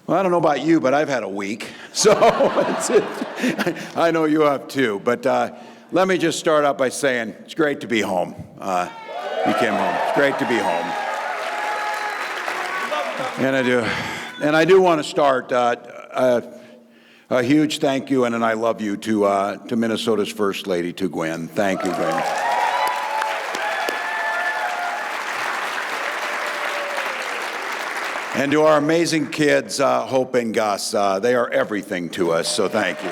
Well, I don't know about you, but I've had a week, so I know you have too. But let me just start out by saying it's great to be home. You came home. It's great to be home. And I do want to start a huge thank you and an I love you to Minnesota's First Lady, to Gwen. Thank you, Gwen. And to our amazing kids, Hope and Gus, they are everything to us, so thank you.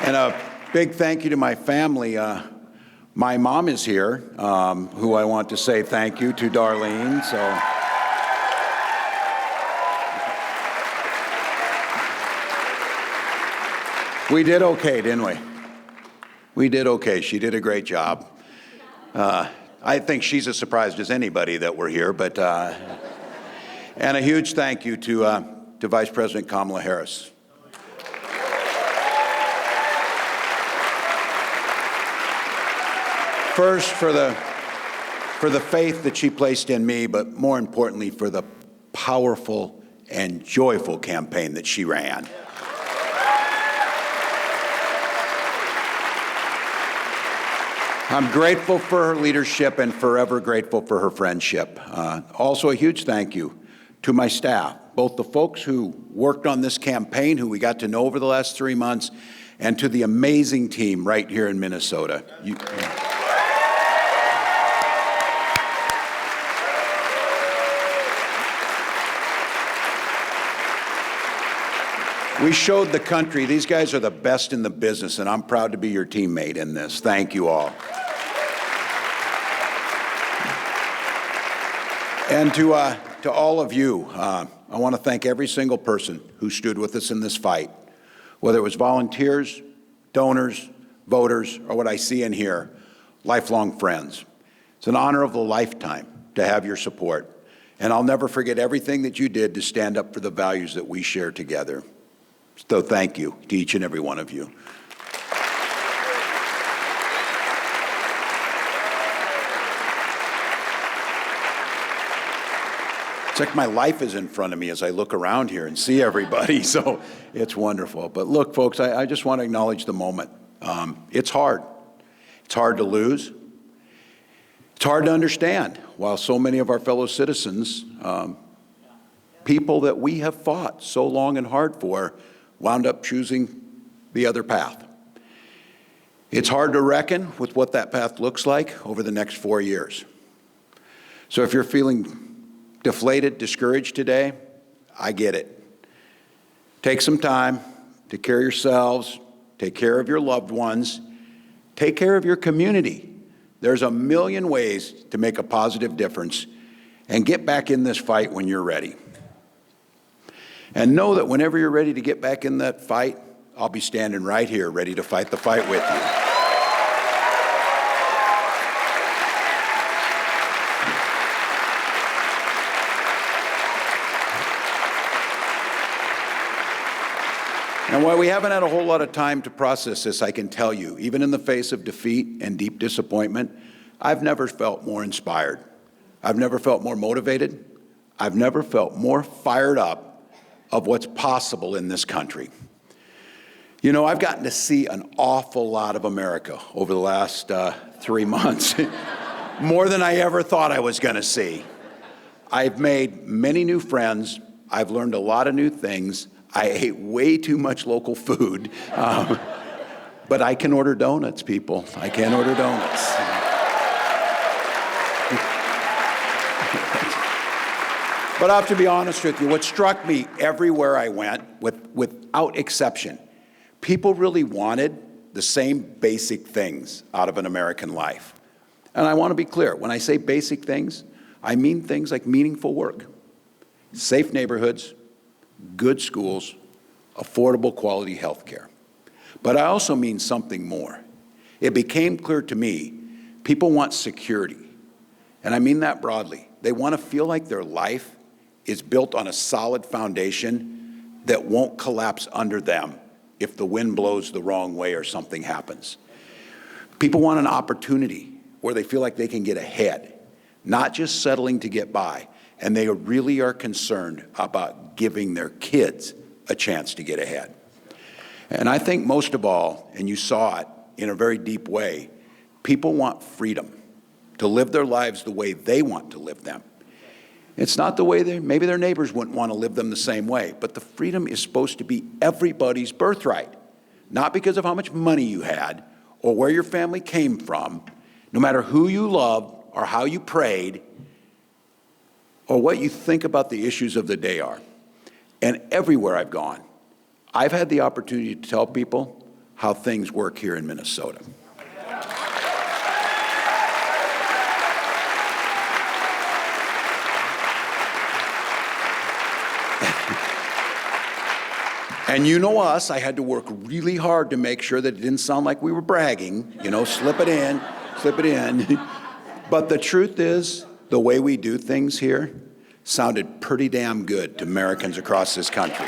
And a big thank you to my family. My mom is here, who I want to say thank you to, Darlene. So. We did okay, didn't we? We did okay. She did a great job. I think she's as surprised as anybody that we're here, but and a huge thank you to Vice President Kamala Harris. First, for the faith that she placed in me, but more importantly, for the powerful and joyful campaign that she ran. I'm grateful for her leadership and forever grateful for her friendship. Also, a huge thank you to my staff, both the folks who worked on this campaign, who we got to know over the last 3 months, and to the amazing team right here in Minnesota. We showed the country these guys are the best in the business, and I'm proud to be your teammate in this. Thank you all. And to all of you, I want to thank every single person who stood with us in this fight, whether it was volunteers, donors, voters, or what I see in here, lifelong friends. It's an honor of a lifetime to have your support, and I'll never forget everything that you did to stand up for the values that we share together. So thank you to each and every one of you. It's like my life is in front of me as I look around here and see everybody, so it's wonderful. But look, folks, I just want to acknowledge the moment. It's hard. It's hard to lose. It's hard to understand while so many of our fellow citizens, people that we have fought so long and hard for, wound up choosing the other path. It's hard to reckon with what that path looks like over the next 4 years. So if you're feeling deflated, discouraged today, I get it. Take some time to take care of yourselves, take care of your loved ones, take care of your community. There's a million ways to make a positive difference, and get back in this fight when you're ready. And know that whenever you're ready to get back in that fight, I'll be standing right here ready to fight the fight with you. And while we haven't had a whole lot of time to process this, I can tell you, even in the face of defeat and deep disappointment, I've never felt more inspired. I've never felt more motivated. I've never felt more fired up of what's possible in this country. You know, I've gotten to see an awful lot of America over the last 3 months, more than I ever thought I was going to see. I've made many new friends. I've learned a lot of new things. I ate way too much local food, but I can order donuts, people. I can order donuts. But I have to be honest with you, what struck me everywhere I went, without exception, people really wanted the same basic things out of an American life. And I want to be clear, when I say basic things, I mean things like meaningful work, safe neighborhoods, good schools, affordable quality health care. But I also mean something more. It became clear to me, people want security. And I mean that broadly. They want to feel like their life is built on a solid foundation that won't collapse under them if the wind blows the wrong way or something happens. People want an opportunity where they feel like they can get ahead. not just settling to get by. And they really are concerned about giving their kids a chance to get ahead. And I think most of all, and you saw it in a very deep way, people want freedom to live their lives the way they want to live them. It's not the way maybe their neighbors wouldn't want to live them the same way, but the freedom is supposed to be everybody's birthright, not because of how much money you had or where your family came from, no matter who you loved or how you prayed or what you think about the issues of the day are. And everywhere I've gone, I've had the opportunity to tell people how things work here in Minnesota. And you know us, I had to work really hard to make sure that it didn't sound like we were bragging, slip it in, slip it in. But the truth is, the way we do things here sounded pretty damn good to Americans across this country.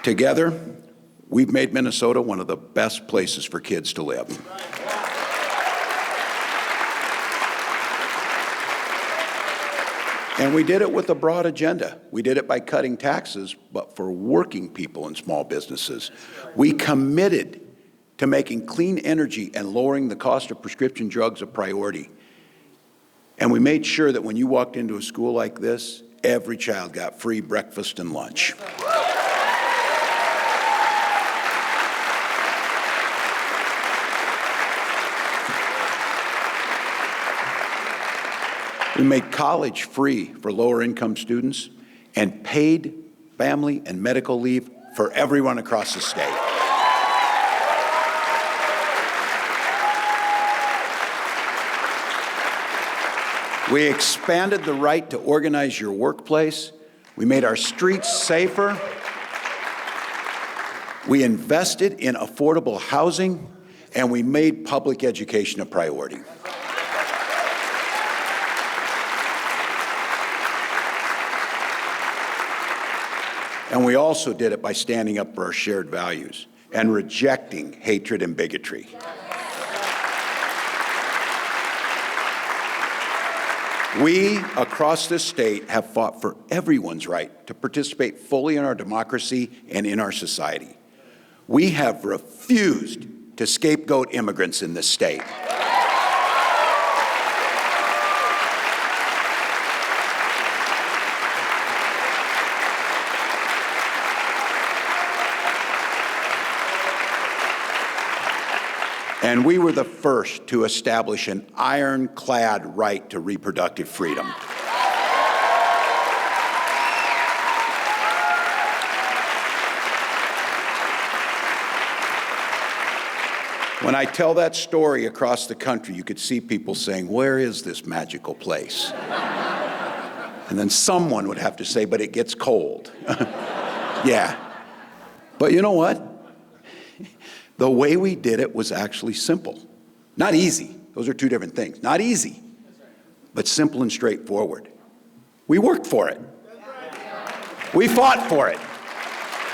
Together, we've made Minnesota one of the best places for kids to live. And we did it with a broad agenda. We did it by cutting taxes, but for working people and small businesses. We committed to making clean energy and lowering the cost of prescription drugs a priority. And we made sure that when you walked into a school like this, every child got free breakfast and lunch. We made college free for lower-income students and paid family and medical leave for everyone across the state. We expanded the right to organize your workplace. We made our streets safer. We invested in affordable housing, and we made public education a priority. And we also did it by standing up for our shared values and rejecting hatred and bigotry. We, across this state, have fought for everyone's right to participate fully in our democracy and in our society. We have refused to scapegoat immigrants in this state. And we were the first to establish an ironclad right to reproductive freedom. When I tell that story across the country, you could see people saying, "Where is this magical place?" And then someone would have to say, "But it gets cold." Yeah. But you know what? The way we did it was actually simple. Not easy. Those are two different things. Not easy, but simple and straightforward. We worked for it. We fought for it.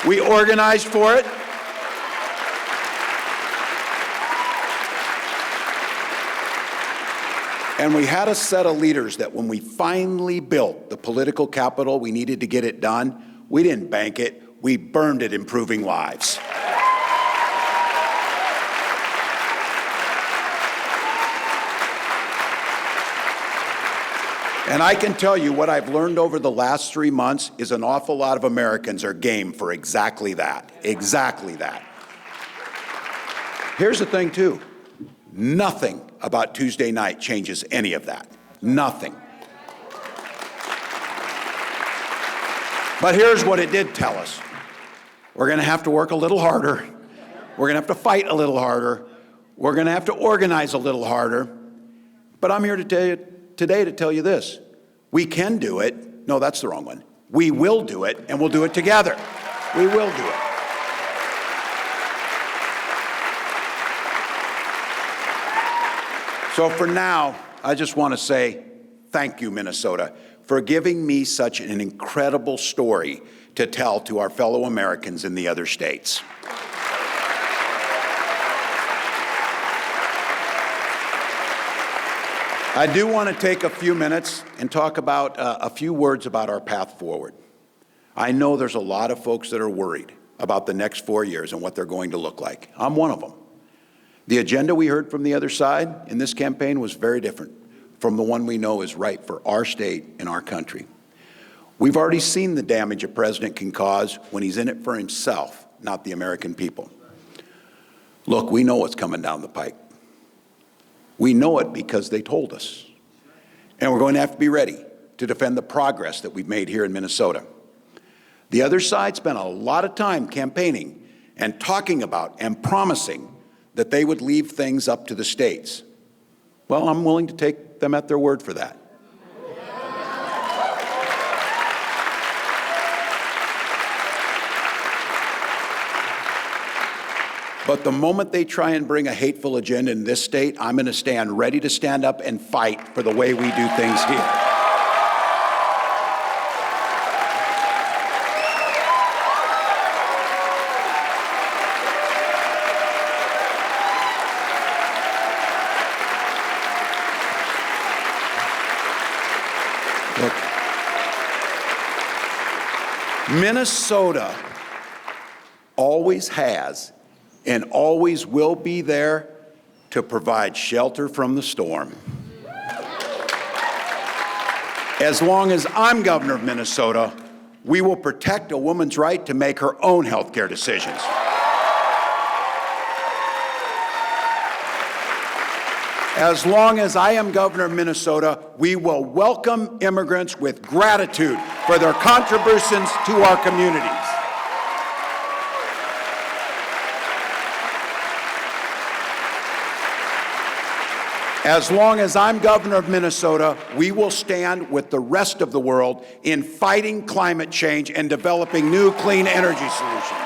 We organized for it. And we had a set of leaders that when we finally built the political capital we needed to get it done, we didn't bank it, we burned it improving lives. And I can tell you what I've learned over the last 3 months is an awful lot of Americans are game for exactly that. Exactly that. Here's the thing, too. Nothing about Tuesday night changes any of that. Nothing. But here's what it did tell us. We're going to have to work a little harder. We're going to have to fight a little harder. We're going to have to organize a little harder. But I'm here to tell you today to tell you this. We can do it. No, that's the wrong one. We will do it, and we'll do it together. We will do it. So for now, I just want to say thank you, Minnesota, for giving me such an incredible story to tell to our fellow Americans in the other states. I do want to take a few minutes and talk about a few words about our path forward. I know there's a lot of folks that are worried about the next 4 years and what they're going to look like. I'm one of them. The agenda we heard from the other side in this campaign was very different from the one we know is right for our state and our country. We've already seen the damage a president can cause when he's in it for himself, not the American people. Look, we know what's coming down the pike. We know it because they told us. And we're going to have to be ready to defend the progress that we've made here in Minnesota. The other side spent a lot of time campaigning and talking about and promising that they would leave things up to the states. Well, I'm willing to take them at their word for that. But the moment they try and bring a hateful agenda in this state, I'm going to stand ready to stand up and fight for the way we do things here. Look, Minnesota always has and always will be there to provide shelter from the storm. As long as I'm governor of Minnesota, we will protect a woman's right to make her own health care decisions. As long as I am governor of Minnesota, we will welcome immigrants with gratitude for their contributions to our communities. As long as I'm governor of Minnesota, we will stand with the rest of the world in fighting climate change and developing new clean energy solutions.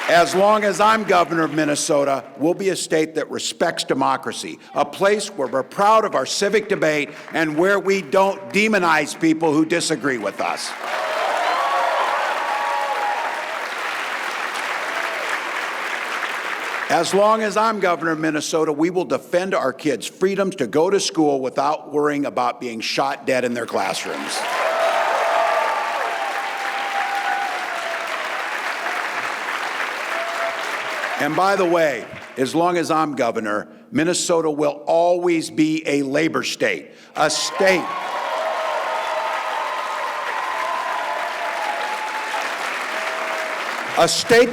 As long as I'm governor of Minnesota, we'll be a state that respects democracy, a place where we're proud of our civic debate and where we don't demonize people who disagree with us. As long as I'm governor of Minnesota, we will defend our kids' freedoms to go to school without worrying about being shot dead in their classrooms. And by the way, as long as I'm governor, Minnesota will always be a labor state, a state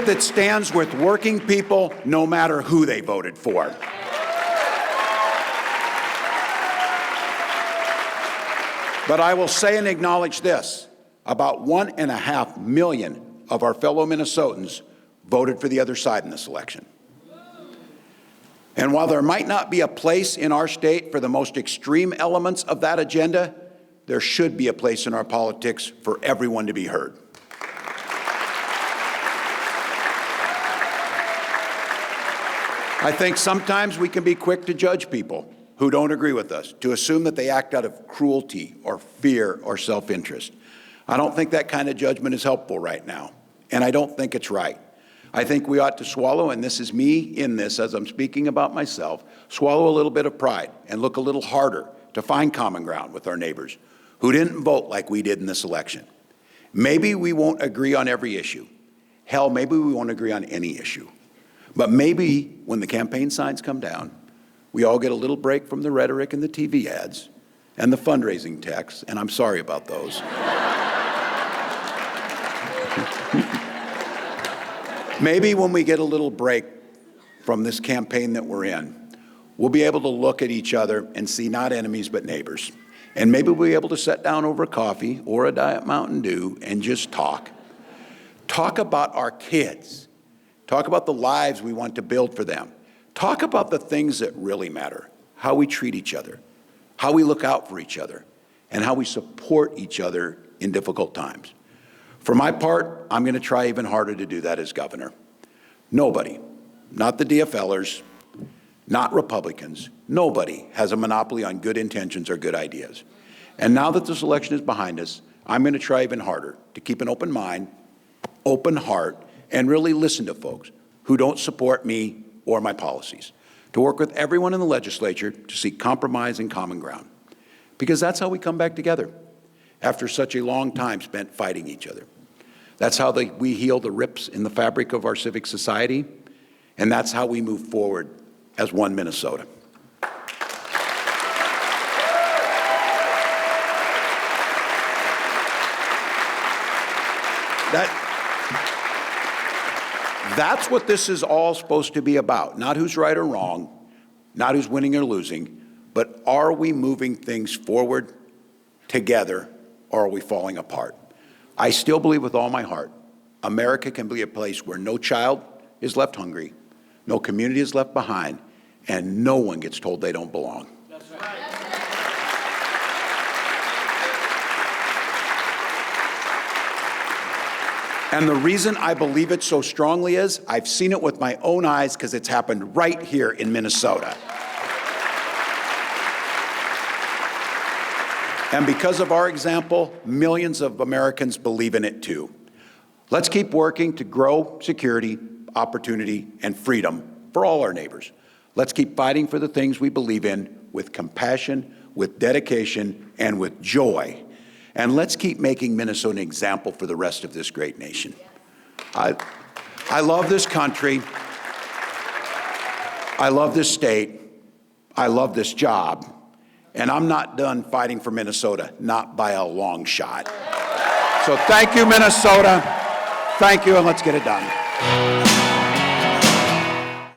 that stands with working people no matter who they voted for. But I will say and acknowledge this, about 1.5 million of our fellow Minnesotans voted for the other side in this election. And while there might not be a place in our state for the most extreme elements of that agenda, there should be a place in our politics for everyone to be heard. I think sometimes we can be quick to judge people who don't agree with us, to assume that they act out of cruelty or fear or self-interest. I don't think that kind of judgment is helpful right now, and I don't think it's right. I think we ought to swallow, and this is me in this as I'm speaking about myself, swallow a little bit of pride and look a little harder to find common ground with our neighbors who didn't vote like we did in this election. Maybe we won't agree on every issue. Hell, maybe we won't agree on any issue. But maybe when the campaign signs come down, we all get a little break from the rhetoric and the TV ads and the fundraising texts, and I'm sorry about those. Maybe when we get a little break from this campaign that we're in, we'll be able to look at each other and see not enemies but neighbors. And maybe we'll be able to sit down over coffee or a Diet Mountain Dew and just talk. Talk about our kids. Talk about the lives we want to build for them. Talk about the things that really matter, how we treat each other, how we look out for each other, and how we support each other in difficult times. For my part, I'm going to try even harder to do that as governor. Nobody, not the DFLers, not Republicans, nobody has a monopoly on good intentions or good ideas. And now that this election is behind us, I'm going to try even harder to keep an open mind, open heart, and really listen to folks who don't support me or my policies, to work with everyone in the legislature to seek compromise and common ground. Because that's how we come back together after such a long time spent fighting each other. That's how we heal the rips in the fabric of our civic society, and that's how we move forward as one Minnesota. That's what this is all supposed to be about. Not who's right or wrong, not who's winning or losing, but are we moving things forward together, or are we falling apart? I still believe with all my heart, America can be a place where no child is left hungry, no community is left behind, and no one gets told they don't belong. That's right. And the reason I believe it so strongly is I've seen it with my own eyes because it's happened right here in Minnesota. And because of our example, millions of Americans believe in it too. Let's keep working to grow security, opportunity, and freedom for all our neighbors. Let's keep fighting for the things we believe in with compassion, with dedication, and with joy. And let's keep making Minnesota an example for the rest of this great nation. I love this country. I love this state. I love this job. And I'm not done fighting for Minnesota, not by a long shot. So thank you, Minnesota. Thank you, and let's get it done.